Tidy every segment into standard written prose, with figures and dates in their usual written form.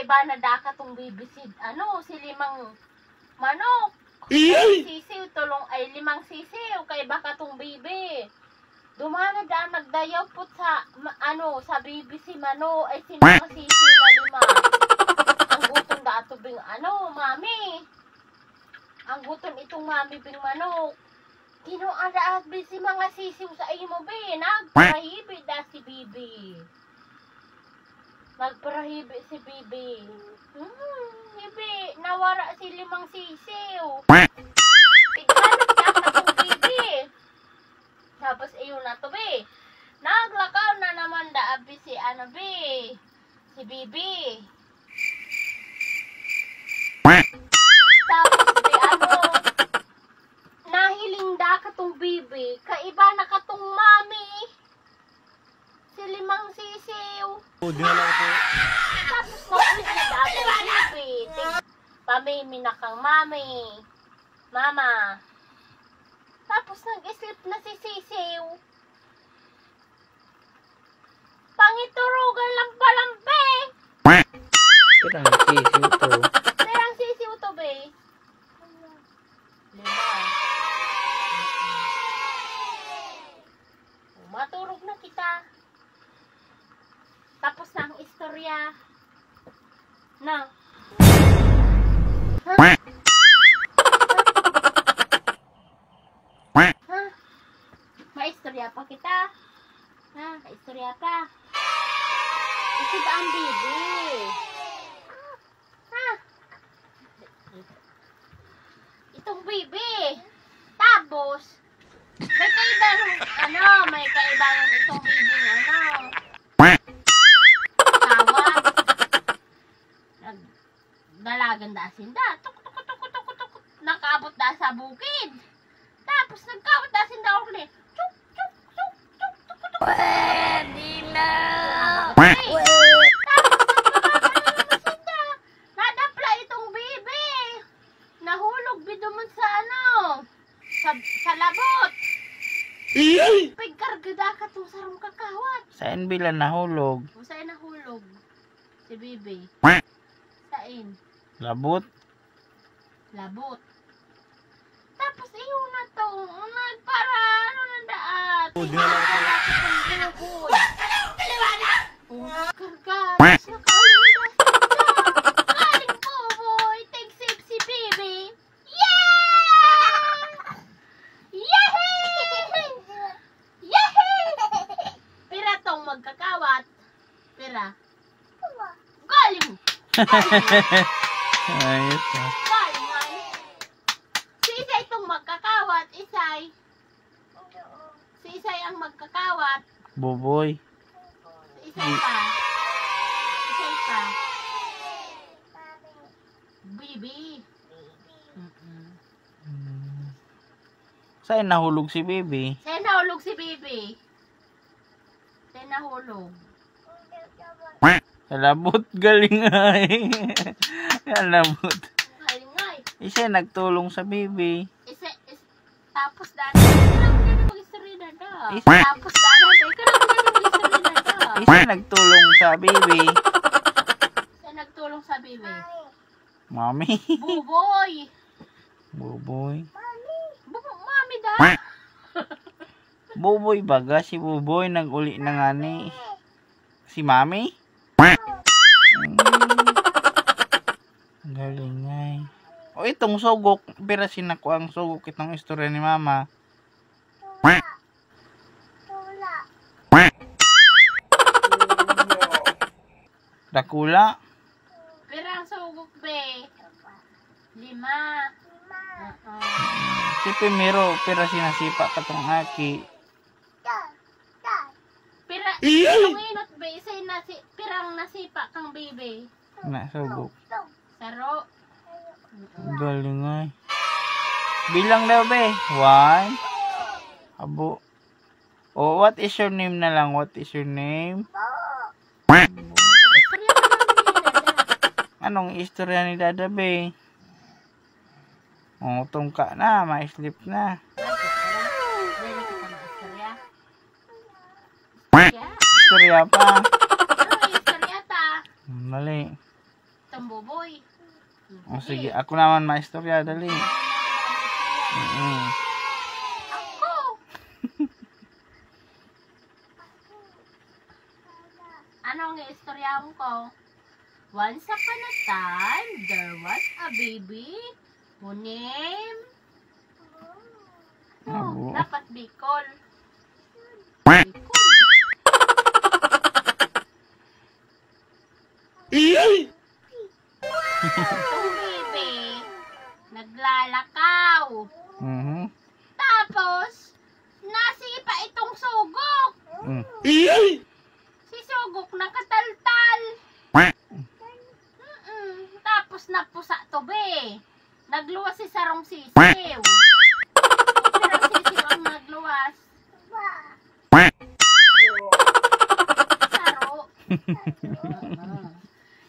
kaiba na daka tong bibisid. Si limang manok. Sisiw, tulong ay limang sisiw. Kaiba ka tong bibi. Dumana da nagdayaw po sa, sa bibi si mano. Ay si mga sisiw na lima. Ang gutom da ato bing, mami. Ang gutom itong mami bing manok. Tinoada at si mga sisiw sa imo be. Nagparahibi da si bibi. Nagparahibi si bibi. Bibi, nawara si limang sisiw. Tighanap na akong bibi. Tapos ayun na to be. Naglakaw na naman da abi si be. Si bibi. Tapos be nahiling da katong bibi, kaiba na katong mami. Si limang sisiw. Tapos naulit na da katong bibi. Pamimi na kang mami. Mama. Tapos nag-islip na si sisiw. Pangiturugan lang palampe. Pirang sisiw to. Pirang sisiw to be. Lima. Maturog na kita. Tapos na ang istorya. Na. Maistorya pa kita. Maistorya pa. Ito ba ang bibi? Itong bibi. Tapos, may kaibangan itong bibi tawag. Nagdalagan da sinda. Tuk. Nakaabot da sa bukid. Tapos nagkabot da sinda ulit. Chuk. Pwede na. Nadapla itong bibi. Nahulog biduman sa sa labot. Pagkargada ka itong sarong kakawat. Saan bilang nahulog? Saan nahulog? Si bibi. Saan? Labot. Tapos iyon na to. Para nandaat. Kargas. Aling boy. Take-save si bibi. Pira tong magkakawat. Pira. Galing. Ayos na. Si Isay itong magkakawat. Si Isay ang magkakawat. Buboy. Si Isay pa. Bibi. Saan nahulog si Bibi? Saan nahulog si Bibi? Saan nahulog? Sa labot. Galing ay. Labot. Galing ay. Isa nagtulong sa Bibi. Tapos dada. Kailangan na mag-istorya dada. Tapos dada. Kailangan na mag-istorya dada. Isa nagtulong sa Bibi. Saan nagtulong sa Bibi? Mami. Buboy. Buboy. Mami da. Buboy baga. Si Buboy nag-uli na nga ni. Si Mami? Galing ay. O itong sugok. Pero sinako ang sugok itong istorya ni Mama. Dakula. Pirang sugok be. 5. Si Primero. Pero sinasipa katong aki. Itong inot be. Pirang nasipa kang bibi. Nasugok. Saro. Galing ay. Bilang daw be. 1. Abo. Oh, what is your name na lang? What is your name? Anong istorya ni Dada be? Oh, tungka na. Ma-slip na. Istorya pa. Istorya ta. Mali. ng buboy. O sige, ako naman maistorya, dali. Ako! Anong istorya ko? Once upon a time, there was a baby who named... Abo. Dapat Bicol. Bicol. Itong baby, naglalakaw. Tapos, nasipa itong sugok. Si sugok nakataltal. Tapos napusa to be. Nagluwas si Sarong Sisiw. Sarong Sisiw ang nagluwas. Saro.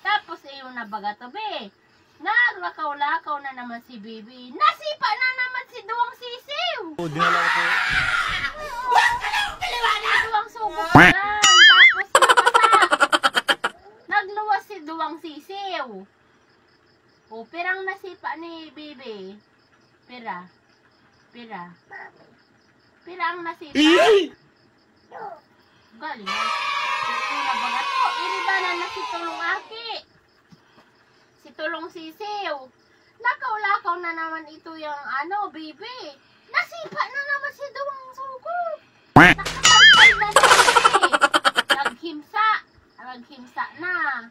Tapos iyon na baga to be. Naglakaw-lakaw na naman si Bibi. Nasipa na naman si Duwang Sisiw. Duwang sugok lang. Tapos napasa. Nagluwas si Duwang Sisiw. O, pirang nasipa ni Bibi. Pira. Pirang nasipa. Galing. Ito na baga to. Iribanan na si Tulong Aki. Si Tulong Sisiw. Lakaw-lakaw na naman ito yung Bibi. Nasipa na naman si Duwang Sugok. Nakatalpal na naman Naghimsa na.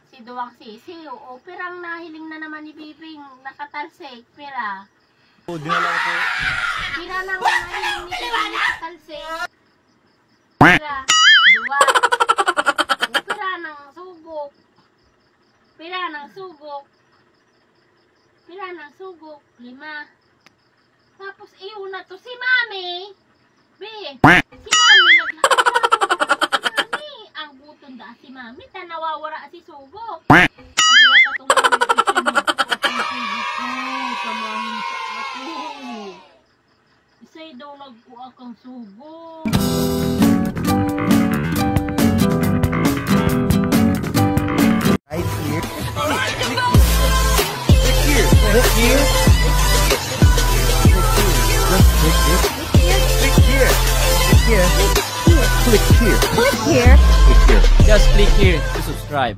Si Duwang Sisiw. O, pirang nahiling na naman ni Bibing nakatalsik. Pira nang nahiling ni Bibing nakatalsik. Pira. Duwa. O, pira ng sugok. Pira ng sugok. 5. Tapos iyon na to si Mami. Si Mami ang buton da si Mami. Tanawawara si sugok. Adila ka itong Mami. Isa'y daw nagkuha kang sugok. Right here. Click here. Click here. Just click here to subscribe.